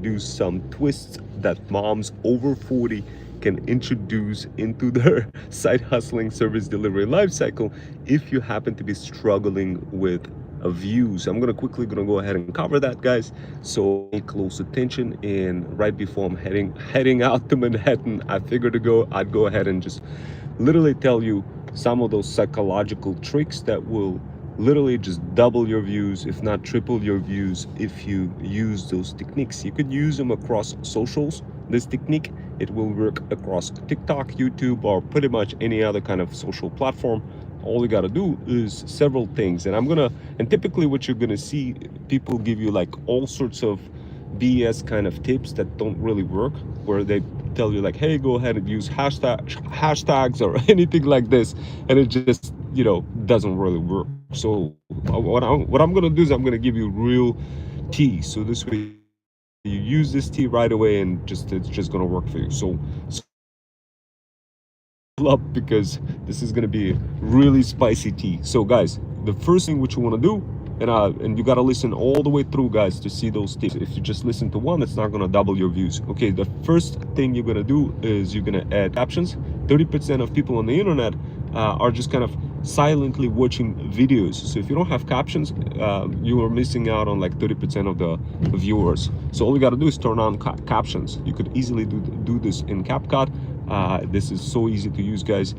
introduce some twists that moms over 40 can introduce into their side hustling service delivery life cycle if you happen to be struggling with views. I'm gonna go ahead and cover that, guys, so pay close attention. And right before I'm heading out to Manhattan, I figured I'd go ahead and just literally tell you some of those psychological tricks that will literally just double your views, if not triple your views, if you use those techniques. You could use them across socials. This technique, it will work across TikTok, YouTube, or pretty much any other kind of social platform. All you got to do is several things. And typically what you're gonna see, people give you like all sorts of BS kind of tips that don't really work, where they tell you like, hey, go ahead and use hashtags or anything like this, and it just, doesn't really work. So what I'm gonna do is I'm gonna give you real tea, so this way you use this tea right away and it's just gonna work for you. So up, because this is gonna be really spicy tea. So guys, the first thing what you want to do, and you got to listen all the way through, guys, to see those tips. If you just listen to one, it's not going to double your views. Okay, the first thing you're going to do is you're going to add captions. 30% of people on the internet are just kind of silently watching videos. So if you don't have captions, you are missing out on like 30% of the viewers. So all you got to do is turn on captions. You could easily do this in CapCut. This is so easy to use, guys.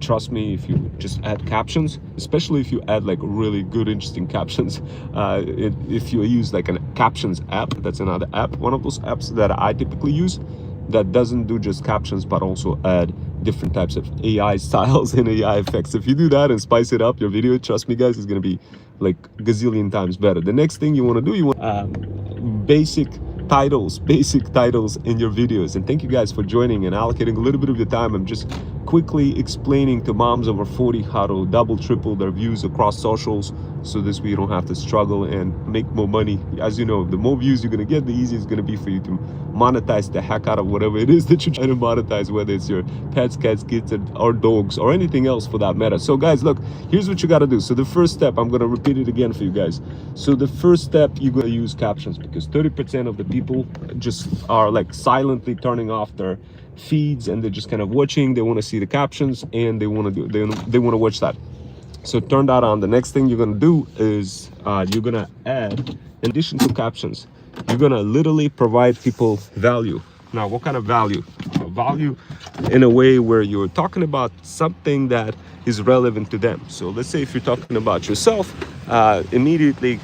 Trust me, if you just add captions, especially if you add like really good, interesting captions, if you use like a captions app, that's another app, one of those apps that I typically use, that doesn't do just captions but also add different types of AI styles and AI effects. If you do that and spice it up your video, trust me, guys, it's gonna be like gazillion times better. The next thing you want to do, you want basic titles in your videos. And thank you guys for joining and allocating a little bit of your time. I'm just quickly explaining to moms over 40 how to double, triple their views across socials, so this way you don't have to struggle and make more money. As you know, the more views you're gonna get, the easier it's gonna be for you to monetize the heck out of whatever it is that you're trying to monetize, whether it's your pets, cats, kids, or dogs, or anything else for that matter. So guys, look, here's what you got to do. So the first step, I'm going to repeat it again for you guys. So the first step, you're going to use captions, because 30% of the people just are like silently turning off their feeds, and they're just kind of watching. They want to see the captions, and they want to watch that. So turn that on. The next thing you're going to do is you're going to add, in addition to captions, you're going to literally provide people value. Now, what kind of value? Value in a way where you're talking about something that is relevant to them. So let's say if you're talking about yourself, immediately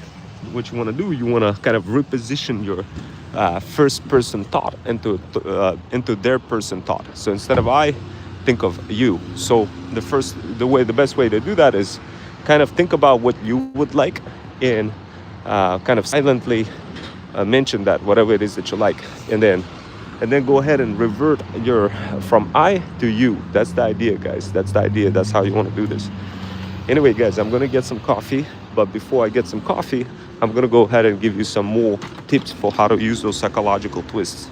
what you want to do, you want to kind of reposition your first person thought into their person thought. So instead of I, think of you. So the best way to do that is kind of think about what you would like, and kind of silently mention that, whatever it is that you like, and then go ahead and revert from I to you. That's the idea, guys. That's the idea. That's how you want to do this. Anyway, guys, I'm gonna get some coffee, but before I get some coffee, I'm gonna go ahead and give you some more tips for how to use those psychological twists.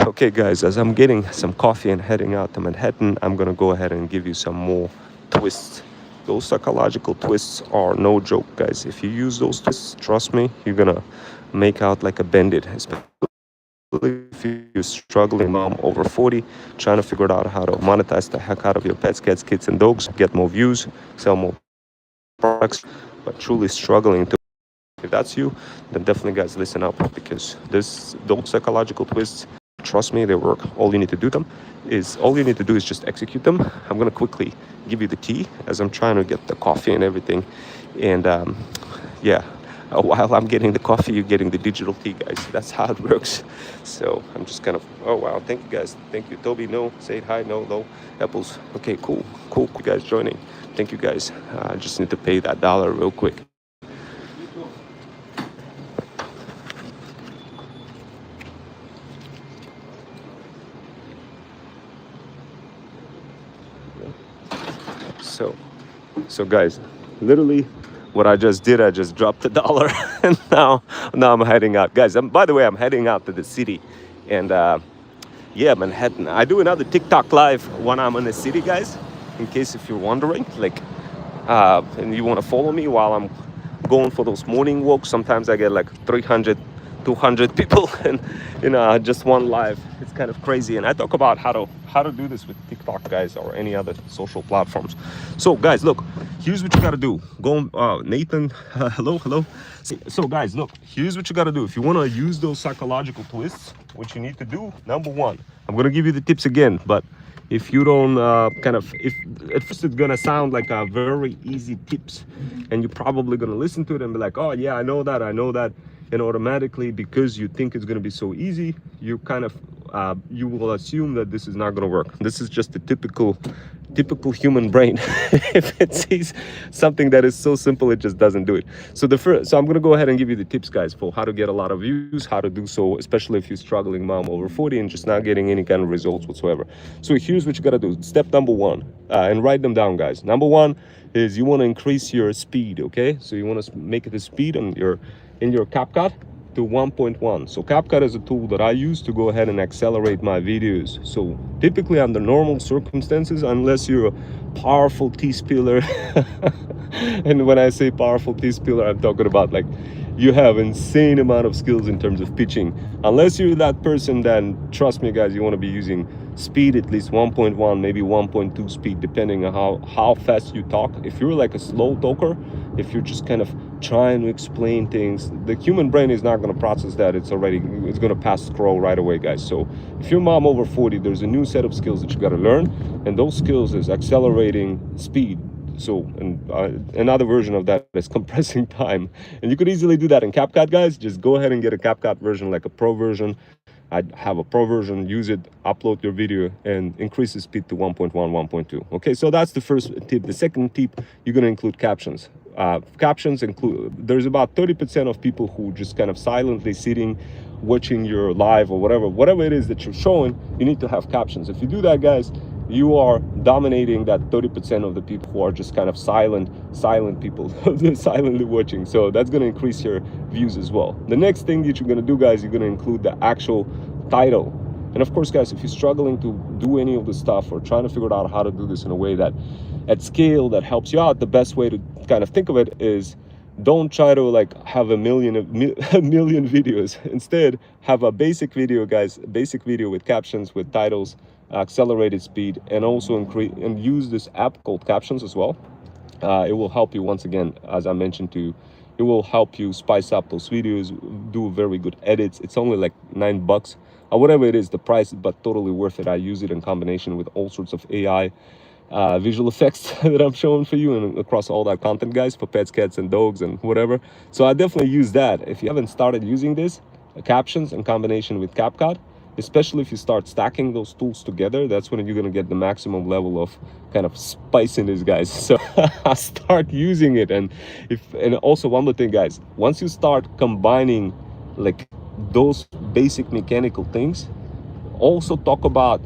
Okay, guys, as I'm getting some coffee and heading out to Manhattan, I'm gonna go ahead and give you some more twists. Those psychological twists are no joke, guys. If you use those twists, trust me, you're gonna make out like a bandit. Especially if you're struggling mom over 40, trying to figure out how to monetize the heck out of your pets, cats, kids, and dogs, get more views, sell more products, but truly struggling to. If that's you, then definitely, guys, listen up, because those psychological twists, trust me, they work. All you need to do is just execute them. I'm gonna quickly give you the tea as I'm trying to get the coffee and everything. And while I'm getting the coffee, you're getting the digital tea, guys. That's how it works. So I'm just kind of, oh wow, thank you, guys. Thank you, Toby. No, say hi. No apples. Okay, cool, you guys joining. Thank you, guys. I just need to pay that $1 real quick. So guys, literally what I just did, I just dropped the $1 and now I'm heading out, guys. By the way, I'm heading out to the city, and Manhattan. I do another TikTok live when I'm in the city, guys, in case if you're wondering, like and you want to follow me while I'm going for those morning walks. Sometimes I get like 300 200 people in just one live. It's kind of crazy. And I talk about how to do this with TikTok, guys, or any other social platforms. So guys, look, here's what you got to do. Go, Nathan, hello. So guys, look, here's what you got to do. If you want to use those psychological twists, what you need to do, number one, I'm going to give you the tips again, but if you don't if at first it's gonna sound like a very easy tips, and you're probably gonna listen to it and be like, oh yeah, I know that, and automatically, because you think it's gonna be so easy, you you will assume that this is not gonna work. This is just a typical human brain. If it sees something that is so simple, it just doesn't do it. So I'm gonna go ahead and give you the tips, guys, for how to get a lot of views, how to do so, especially if you're struggling mom over 40 and just not getting any kind of results whatsoever. So here's what you gotta do. Step number one, and write them down, guys. Number one is you want to increase your speed. Okay, so you want to make the speed in your CapCut to 1.1. So CapCut is a tool that I use to go ahead and accelerate my videos. So typically under normal circumstances, unless you're a powerful T-spiller, and when I say powerful T-spiller, I'm talking about like you have insane amount of skills in terms of pitching. Unless you're that person, then trust me, guys, you want to be using speed at least 1.1, maybe 1.2 speed, depending on how fast you talk. If you're like a slow talker, if you're just kind of trying to explain things, the human brain is not going to process that. It's going to pass scroll right away, guys. So if you're mom over 40, there's a new set of skills that you got to learn, and those skills is accelerating speed. So another version of that is compressing time, and you could easily do that in CapCut, guys. Just go ahead and get a CapCut version, like a pro version. I'd have a pro version, use it, upload your video, and increase the speed to 1.1, 1.2. Okay, so that's the first tip. The second tip, you're going to include captions. Captions include, there's about 30% of people who just kind of silently sitting, watching your live or whatever it is that you're showing. You need to have captions. If you do that, guys, you are dominating that 30% of the people who are just kind of silent people, silently watching. So that's going to increase your views as well. The next thing that you're going to do, guys, you're going to include the actual title. And of course, guys, if you're struggling to do any of this stuff or trying to figure out how to do this in a way that at scale that helps you out, the best way to kind of think of it is, don't try to like have a million videos. Instead, have a basic video, guys, basic video with captions, with titles, accelerated speed, and also increase and use this app called Captions as well. It will help you, once again, as I mentioned to you, it will help you spice up those videos, do very good edits. It's only like $9 or whatever it is, the price, but totally worth it. I use it in combination with all sorts of AI visual effects that I'm showing for you and across all that content, guys, for pets, cats, and dogs and whatever. So I definitely use that. If you haven't started using this, Captions in combination with CapCut, especially if you start stacking those tools together, that's when you're going to get the maximum level of kind of spiciness, guys. So start using it. And also one more thing, guys, once you start combining like those basic mechanical things, also talk about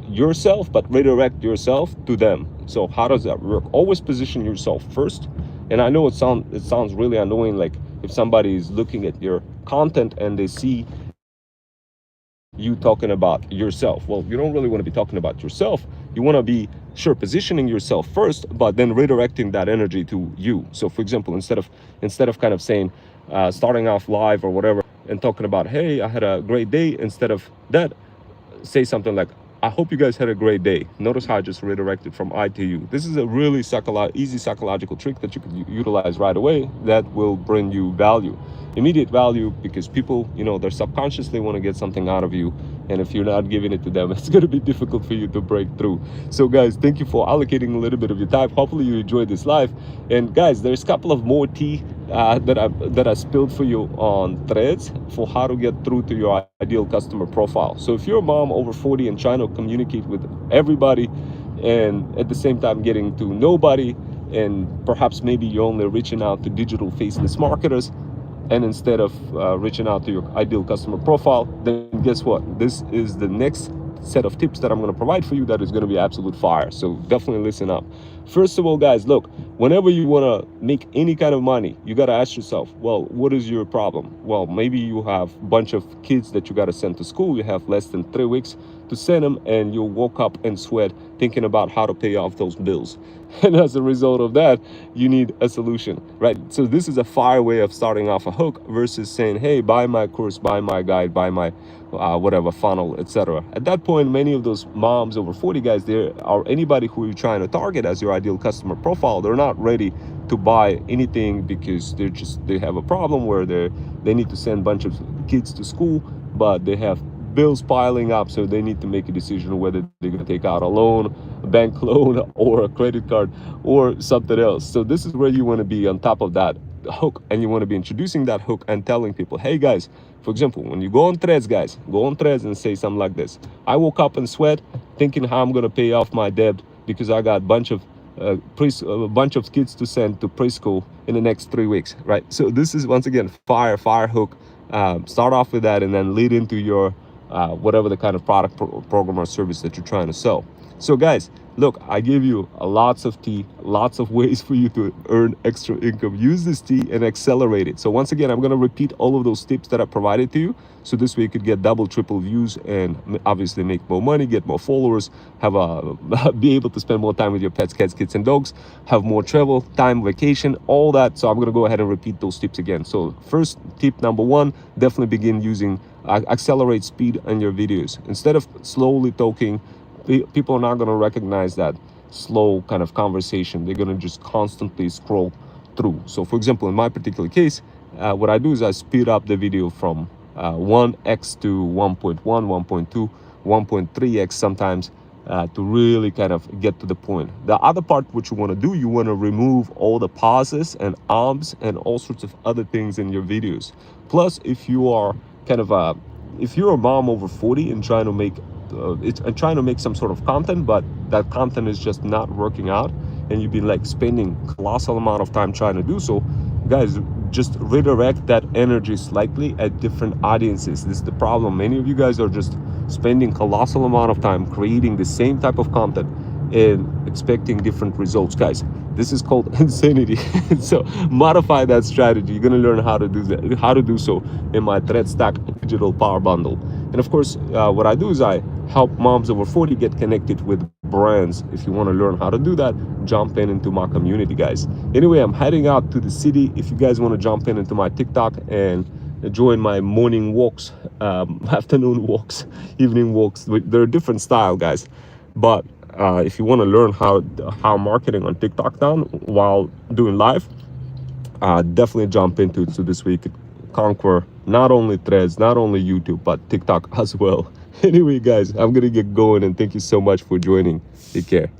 yourself, but redirect yourself to them. So how does that work? Always position yourself first. And I know it sounds really annoying, like if somebody is looking at your content and they see you talking about yourself. Well, you don't really want to be talking about yourself. You want to be positioning yourself first, but then redirecting that energy to you. So for example, instead of kind of saying starting off live or whatever and talking about, hey, I had a great day, instead of that, say something like, I hope you guys had a great day. Notice how I just redirected from I to you. This is a really easy psychological trick that you can utilize right away that will bring you value, immediate value, because people, you know, they're subconsciously want to get something out of you. And if you're not giving it to them, it's going to be difficult for you to break through. So guys, thank you for allocating a little bit of your time. Hopefully you enjoyed this live. And guys, there's a couple of more tea that I spilled for you on Threads for how to get through to your ideal customer profile. So if you're a mom over 40 and trying to communicate with everybody and at the same time getting to nobody, and perhaps maybe you're only reaching out to digital faceless marketers, and instead of reaching out to your ideal customer profile, then guess what? This is the next set of tips that I'm going to provide for you that is going to be absolute fire. So definitely listen up. First of all, guys, look, whenever you want to make any kind of money, you got to ask yourself, well, what is your problem? Well, maybe you have a bunch of kids that you got to send to school. You have less than 3 weeks to send them, and you'll woke up and sweat thinking about how to pay off those bills. And as a result of that, you need a solution, right? So this is a fire way of starting off a hook versus saying, hey, buy my course, buy my guide, buy my whatever funnel, etc. At that point, many of those moms over 40 guys there, or anybody who you're trying to target as your ideal customer profile, they're not ready to buy anything because they have a problem where they need to send a bunch of kids to school, but they have bills piling up, so they need to make a decision whether they're going to take out a loan, a bank loan, or a credit card, or something else. So this is where you want to be on top of that hook, and you want to be introducing that hook and telling people, hey guys, for example, when you go on Threads, guys, go on Threads and say something like this: I woke up and sweat thinking how I'm going to pay off my debt because I got a bunch of kids to send to preschool in the next 3 weeks, right? So this is, once again, fire hook. Start off with that and then lead into your whatever the kind of product, program, or service that you're trying to sell. So guys, look, I give you lots of tea, lots of ways for you to earn extra income. Use this tea and accelerate it. So once again, I'm going to repeat all of those tips that I provided to you, so this way you could get double, triple views and obviously make more money, get more followers, have be able to spend more time with your pets, cats, kids, and dogs, have more travel time, vacation, all that. So I'm going to go ahead and repeat those tips again. So first tip number 1, definitely begin using accelerate speed on your videos. Instead of slowly talking, people are not going to recognize that slow kind of conversation. They're going to just constantly scroll through. So for example, in my particular case, what I do is I speed up the video from 1x to 1.1, 1.2, 1.3x sometimes, to really kind of get to the point. The other part what you want to do, you want to remove all the pauses and ums and all sorts of other things in your videos. Plus, if you are kind of if you're a mom over 40 and trying to make some sort of content, but that content is just not working out, and you've been like spending colossal amount of time trying to do so, guys, just redirect that energy slightly at different audiences. This is the problem. Many of you guys are just spending colossal amount of time creating the same type of content and expecting different results. Guys, this is called insanity. So modify that strategy. You're going to learn how to do so in my Threads Stack Digital Power Bundle. And of course, what I do is I help moms over 40 get connected with brands. If you want to learn how to do that, jump into my community, guys. Anyway, I'm heading out to the city. If you guys want to jump into my TikTok and join my morning walks, afternoon walks, evening walks, they're a different style, guys. But if you want to learn how marketing on TikTok done while doing live, definitely jump into it, so this week you could conquer not only Threads, not only YouTube, but TikTok as well. Anyway, guys, I'm gonna get going, and thank you so much for joining. Take care.